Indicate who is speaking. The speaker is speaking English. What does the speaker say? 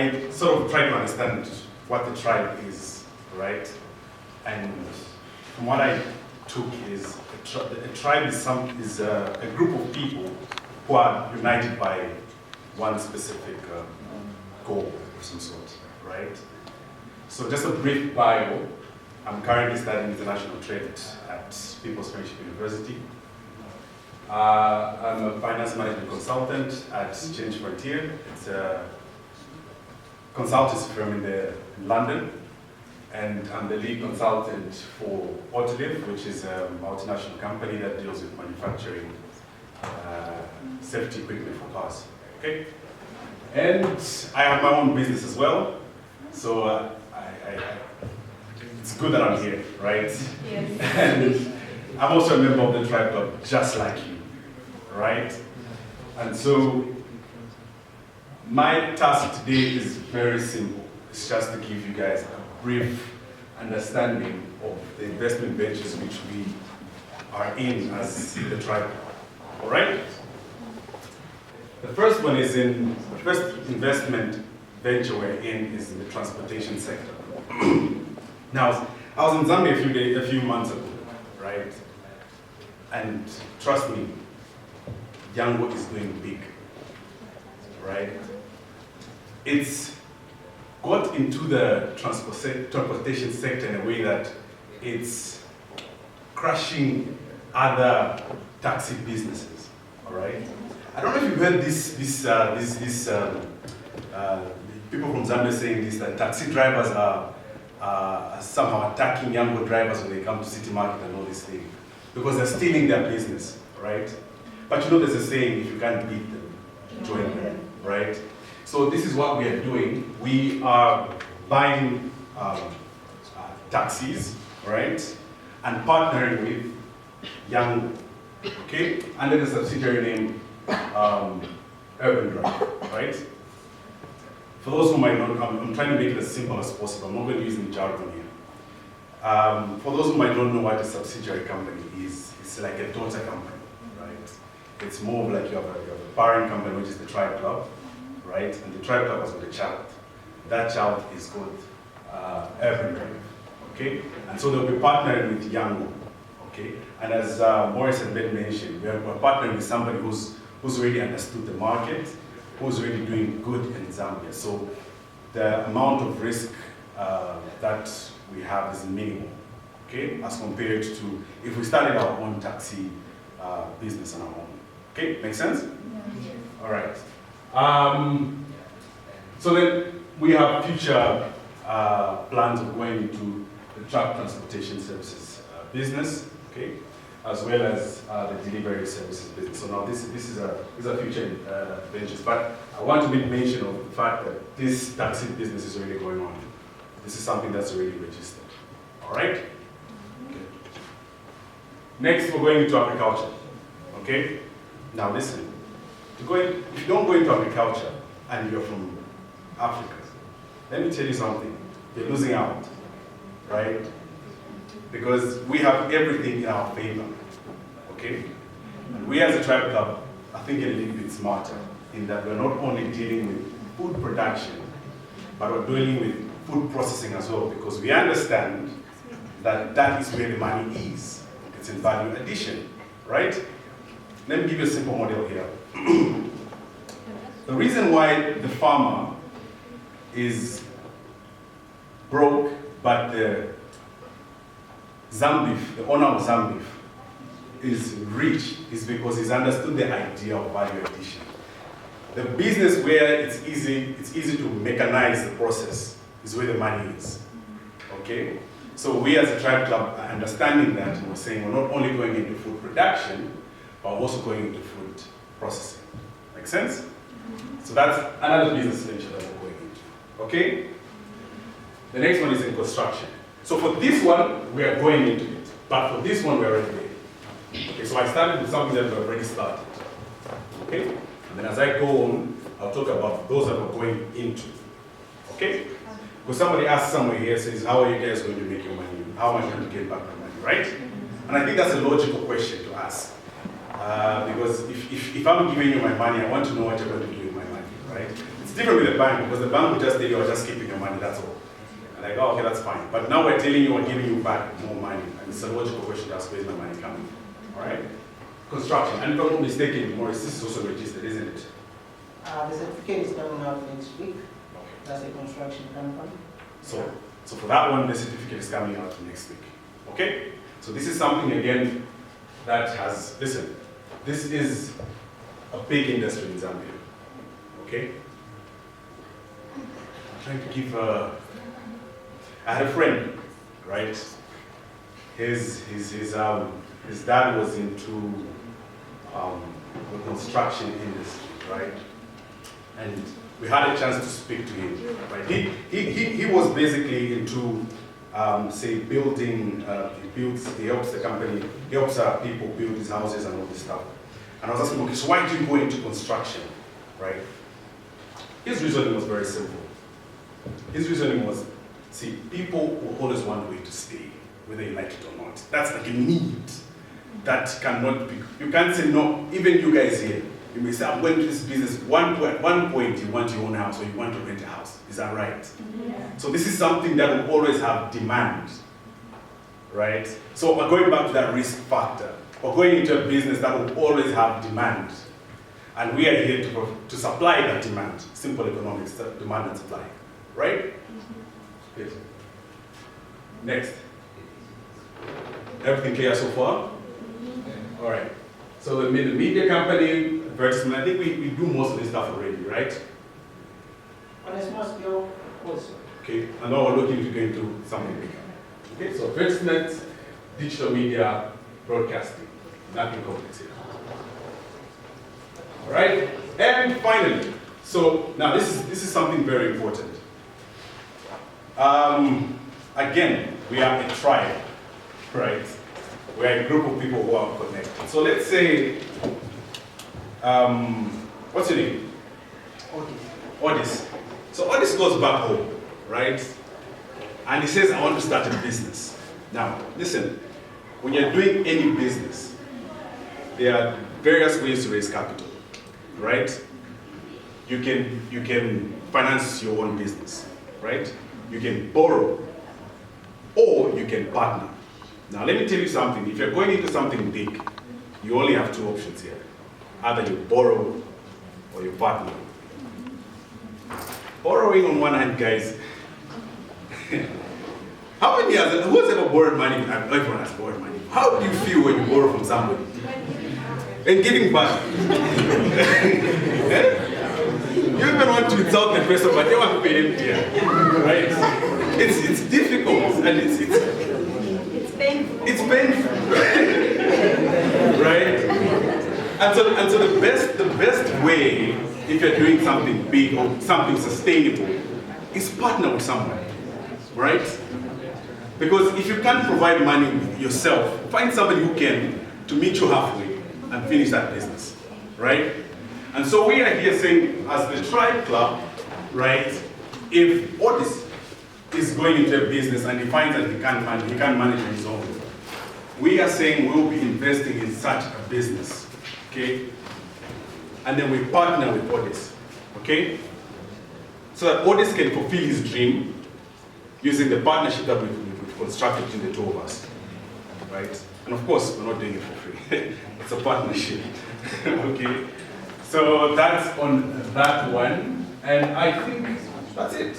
Speaker 1: I sort of try to understand what the tribe is, right? And from what I took is a tribe is a group of people who are united by one specific goal of some sort, right? So just a brief bio. I'm currently studying international trade at People's Friendship University. I'm a finance management consultant at Change Frontier. It's a consultancy firm in London. And I'm the lead consultant for Autoliv, which is a multinational company that deals with manufacturing safety equipment for cars. Okay? And I have my own business as well. So it's good that I'm here, right?
Speaker 2: Yes.
Speaker 1: And I'm also a member of the Tribe Club, just like you, right? And so my task today is very simple. It's just to give you guys a brief understanding of the investment ventures which we are in as the Tribe Club. All right? The first investment venture we're in is in the transportation sector. Now, I was in Zambia a few months ago, right? And trust me, Yango is doing big, right? It's got into the transportation sector in a way that it's crushing other taxi businesses, all right? I don't know if you've heard people from Zambia saying this, that taxi drivers are somehow attacking Yango drivers when they come to City Market and all these things, because they're stealing their business, right? But you know there's a saying, if you can't beat them, join them, right? So this is what we are doing. We are buying taxis, right? And partnering with Yango, okay? Under the subsidiary name Urban Drive, right? For those who might not know, I'm trying to make it as simple as possible. I'm not going to use any jargon here. For those who might not know what a subsidiary company is, it's like a daughter company, right? It's more of like you have a parent company, which is the Tribe Club, right? And the Tribe Club has got a child. That child is called Urban Drive, okay? And so they'll be partnering with Yango, okay? And as Maurice and Ben mentioned, we're partnering with somebody who's already understood the market, who's really doing good in Zambia. So the amount of risk that we have is minimal, okay, as compared to if we started our own taxi business on our own. Okay, make sense?
Speaker 2: Yes.
Speaker 1: All right. So then we have future plans of going into the truck transportation services business, okay, as well as the delivery services business. So now these are future ventures, but I want to make mention of the fact that this taxi business is already going on. This is something that's already registered. All right? Okay. Next, we're going into agriculture. Okay? Now listen, if you don't go into agriculture and you're from Africa, let me tell you something, you're losing out, right? Because we have everything in our favor, okay? And we as a Tribe Club are thinking a little bit smarter in that we're not only dealing with food production, but we're dealing with food processing as well, because we understand that that is where the money is. It's in value addition, right? Let me give you a simple model here. The reason why the farmer is broke, but the Zambif, the owner of Zambif, is rich, is because he's understood the idea of value addition. The business where it's easy to mechanize the process is where the money is. Okay? So we as a Tribe Club are understanding that, and we're saying we're not only going into food production, but we're also going into food processing. Make sense? So that's another business venture that we're going into. Okay? The next one is in construction. So for this one, we are going into it. But for this one, we're already there. Okay, so I started with something that we've already started. Okay? And then as I go on, I'll talk about those that we're going into. Okay? Because somebody asked somewhere here, says, how are you guys going to make your money? How am I going to get back my money, right? And I think that's a logical question to ask. Because if I'm giving you my money, I want to know what you're going to do with my money, right? It's different with the bank, because the bank will just tell you, you're just keeping your money, that's all. And like, oh, okay, that's fine. But now we're telling you, we're giving you back more money. And it's a logical question to ask, where's my money coming from? All right? Construction. And if I'm not mistaken, Maurice, this is also registered, isn't it?
Speaker 2: The certificate is coming out next week. That's a construction company.
Speaker 1: So for that one, the certificate is coming out next week. Okay? So this is something, again, that has, listen, this is a big industry in Zambia. Okay? I'm trying to give I had a friend, right? His dad was into the construction industry, right? And we had a chance to speak to him, right? He was basically into, say, building, he helps the company, he helps people build his houses and all this stuff. And I was asking him, okay, so why did you go into construction, right? His reasoning was very simple. His reasoning was, see, people will always want a way to stay, whether you like it or not. That's like a need that cannot be, you can't say no, even you guys here. You may say, I'm going to this business. At one point, you want your own house or you want to rent a house. Is that right? Yeah. So this is something that will always have demand, right? So we're going back to that risk factor. We're going into a business that will always have demand. And we are here to supply that demand. Simple economics, demand and supply, right? Yes. Next. Everything clear so far? Yeah. All right. So the media company, advertisement, I think we do most of this stuff already, right?
Speaker 2: On a small scale, also.
Speaker 1: Okay, and now we're looking to go into something bigger. Okay, so advertisement, digital media, broadcasting, nothing complex here. All right, and finally, so now this is something very important. Again, we are a tribe, right? We are a group of people who are connected. So let's say, what's your name? Odis. So Odis goes back home, right? And he says, I want to start a business. Now, listen, when you're doing any business, there are various ways to raise capital, right? You can finance your own business, right? You can borrow, or you can partner. Now, let me tell you something. If you're going into something big, you only have two options here. Either you borrow or you partner. Borrowing on one hand, guys. How many years, who has ever borrowed money? Everyone has borrowed money. How do you feel when you borrow from somebody? And giving back. You even want to insult the person, but they want to pay empty, right? It's difficult, and it's painful. It's painful, right? And so the best way, if you're doing something big or something sustainable, is partner with someone, right? Because if you can't provide money yourself, find somebody who can to meet you halfway and finish that business, right? And so we are here saying, as the Tribe Club, right? If Odis is going into a business and he finds that he can't manage on his own, we are saying we'll be investing in such a business, okay? And then we partner with Odis, okay? So that Odis can fulfill his dream using the partnership that we've constructed between the two of us, right? And of course, we're not doing it for free. It's a partnership, okay? So that's on that one, and I think that's it.